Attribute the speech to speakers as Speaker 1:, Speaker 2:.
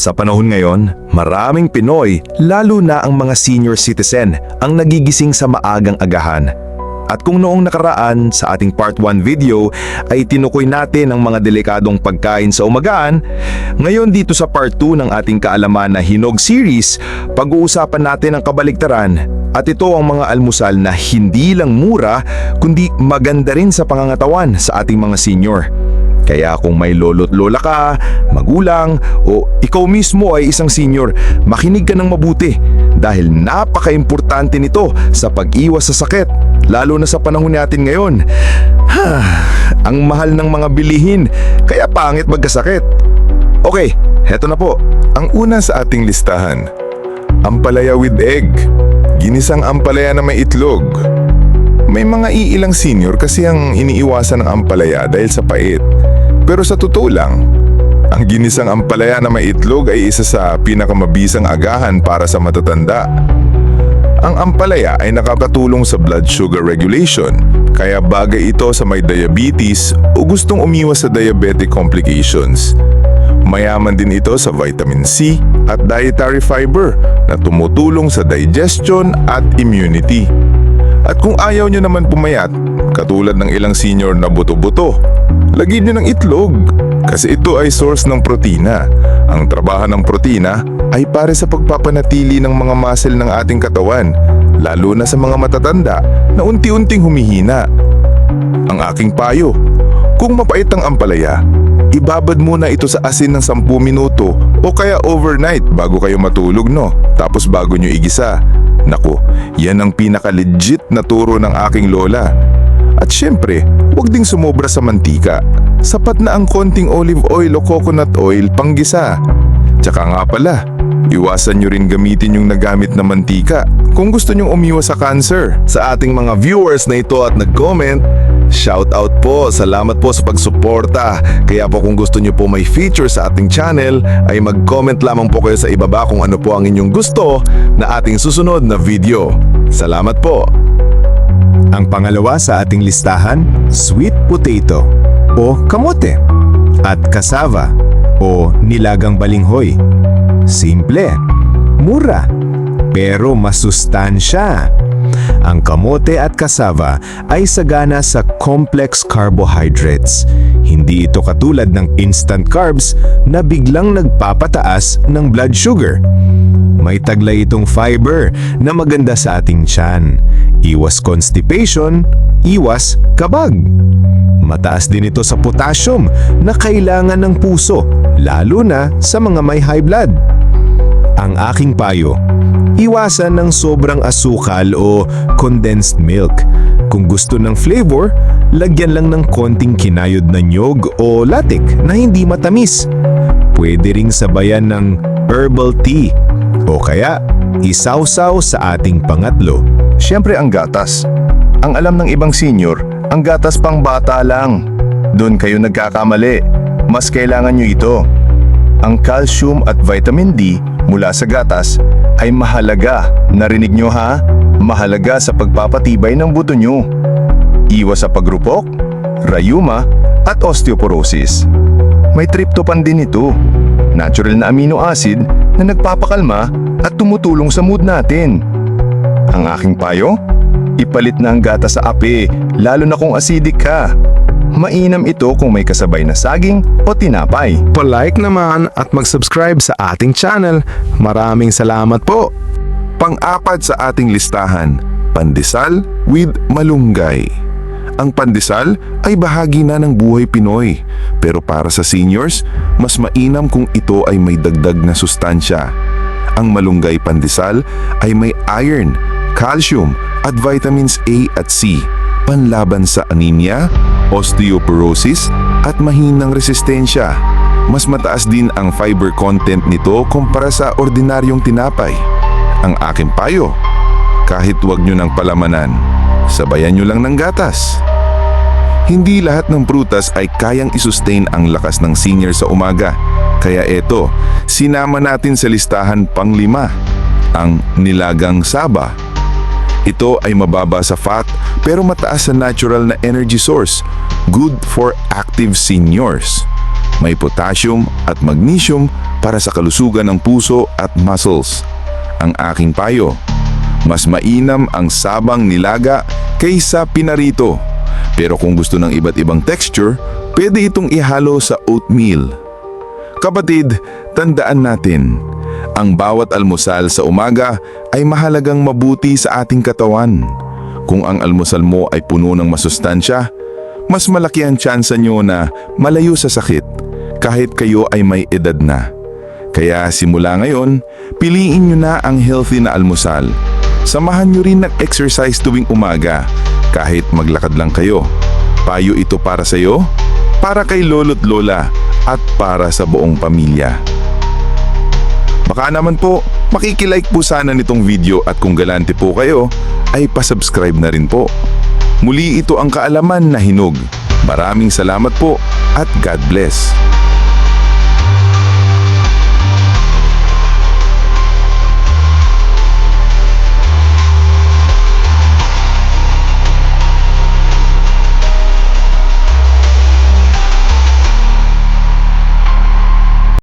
Speaker 1: Sa panahon ngayon, maraming Pinoy, lalo na ang mga senior citizen, ang nagigising sa maagang agahan. At kung noong nakaraan sa ating part 1 video ay tinukoy natin ang mga delikadong pagkain sa umagaan, ngayon dito sa part 2 ng ating kaalaman na Hinog series, pag-uusapan natin ang kabaligtaran. At ito ang mga almusal na hindi lang mura kundi maganda rin sa pangangatawan sa ating mga senior. Kaya kung may lolo't lola ka, magulang, o ikaw mismo ay isang senior, makinig ka ng mabuti dahil napaka-importante nito sa pag-iwas sa sakit, lalo na sa panahon natin ngayon. Ang mahal ng mga bilihin, kaya pangit magkasakit. Okay, heto na po.
Speaker 2: Ang una sa ating listahan, ampalaya with egg. Ginisang ampalaya na may itlog. May mga iilang senior kasi ang iniiwasan ng ampalaya dahil sa pait. Pero sa totoo lang, ang ginisang ampalaya na may itlog ay isa sa pinakamabisang agahan para sa matatanda. Ang ampalaya ay nakakatulong sa blood sugar regulation, kaya bagay ito sa may diabetes o gustong umiwas sa diabetic complications. Mayaman din ito sa vitamin C at dietary fiber na tumutulong sa digestion at immunity. At kung ayaw nyo naman pumayat, katulad ng ilang senior na buto-buto, lagyan nyo ng itlog kasi ito ay source ng protina. Ang trabaho ng protina ay para sa pagpapanatili ng mga muscle ng ating katawan, lalo na sa mga matatanda na unti-unting humihina. Ang aking payo, kung mapait ang ampalaya, ibabad muna ito sa asin ng 10 minuto o kaya overnight bago kayo matulog, no? Tapos bago nyo igisa. Naku, yan ang pinaka-legit na turo ng aking lola. At syempre, huwag ding sumobra sa mantika. Sapat na ang konting olive oil o coconut oil panggisa. Tsaka nga pala, iwasan nyo rin gamitin yung nagamit na mantika kung gusto nyong umiwas sa cancer.
Speaker 1: Sa ating mga viewers na ito at nag-comment, shout out po, salamat po sa pagsuporta. Kaya po kung gusto nyo po may feature sa ating channel, ay mag-comment lamang po kayo sa ibaba kung ano po ang inyong gusto na ating susunod na video. Salamat po!
Speaker 3: Ang pangalawa sa ating listahan, sweet potato o kamote at cassava o nilagang balinghoy. Simple, mura, pero masustansya. Ang kamote at cassava ay sagana sa complex carbohydrates. Hindi ito katulad ng instant carbs na biglang nagpapataas ng blood sugar. May taglay itong fiber na maganda sa ating tiyan. Iwas constipation, iwas kabag. Mataas din ito sa potassium na kailangan ng puso, lalo na sa mga may high blood. Ang aking payo, iwasan ng sobrang asukal o condensed milk. Kung gusto ng flavor, lagyan lang ng konting kinayod na nyog o latik na hindi matamis. Pwede ring sabayan ng herbal tea o kaya isawsaw sa ating pangatlo.
Speaker 2: Siyempre ang gatas. Ang alam ng ibang senior, ang gatas pang bata lang. Doon kayo nagkakamali. Mas kailangan nyo ito. Ang calcium at vitamin D mula sa gatas ay mahalaga. Narinig nyo ha? Mahalaga sa pagpapatibay ng buto nyo. Iwas sa pagrupok, rayuma at osteoporosis. May tryptophan din ito. Natural na amino acid na nagpapakalma at tumutulong sa mood natin. Ang aking payo? Ipalit na ang gatas sa ape, lalo na kung acidic ka. Mainam ito kung may kasabay na saging o tinapay.
Speaker 3: Pa-like naman at mag-subscribe sa ating channel. Maraming salamat po!
Speaker 2: Pang-apat sa ating listahan, pandesal with malunggay. Ang pandesal ay bahagi na ng buhay Pinoy, pero para sa seniors, mas mainam kung ito ay may dagdag na sustansya. Ang malunggay pandesal ay may iron, calcium at vitamins A at C, panlaban sa anemia, osteoporosis at mahinang resistensya. Mas mataas din ang fiber content nito kumpara sa ordinaryong tinapay. Ang aking payo, kahit wag nyo ng palamanan, sabayan nyo lang ng gatas. Hindi lahat ng prutas ay kayang isustain ang lakas ng senior sa umaga. Kaya eto, sinama natin sa listahan pang-5, ang nilagang saba. Ito ay mababa sa fat pero mataas sa natural na energy source, good for active seniors. May potassium at magnesium para sa kalusugan ng puso at muscles. Ang aking payo, mas mainam ang sabang nilaga kaysa pinarito. Pero kung gusto ng iba't ibang texture, pwede itong ihalo sa oatmeal. Kapatid, tandaan natin, ang bawat almusal sa umaga ay mahalagang mabuti sa ating katawan. Kung ang almusal mo ay puno ng masustansya, mas malaki ang tsansa nyo na malayo sa sakit kahit kayo ay may edad na. Kaya simula ngayon, piliin nyo na ang healthy na almusal. Samahan nyo rin nag-exercise tuwing umaga kahit maglakad lang kayo. Payo ito para sa iyo, para kay lolo't lola at para sa buong pamilya. Baka naman po, makikilike po sana nitong video at kung galante po kayo, ay pasubscribe na rin po. Muli ito ang kaalaman na hinog. Maraming salamat po at God bless.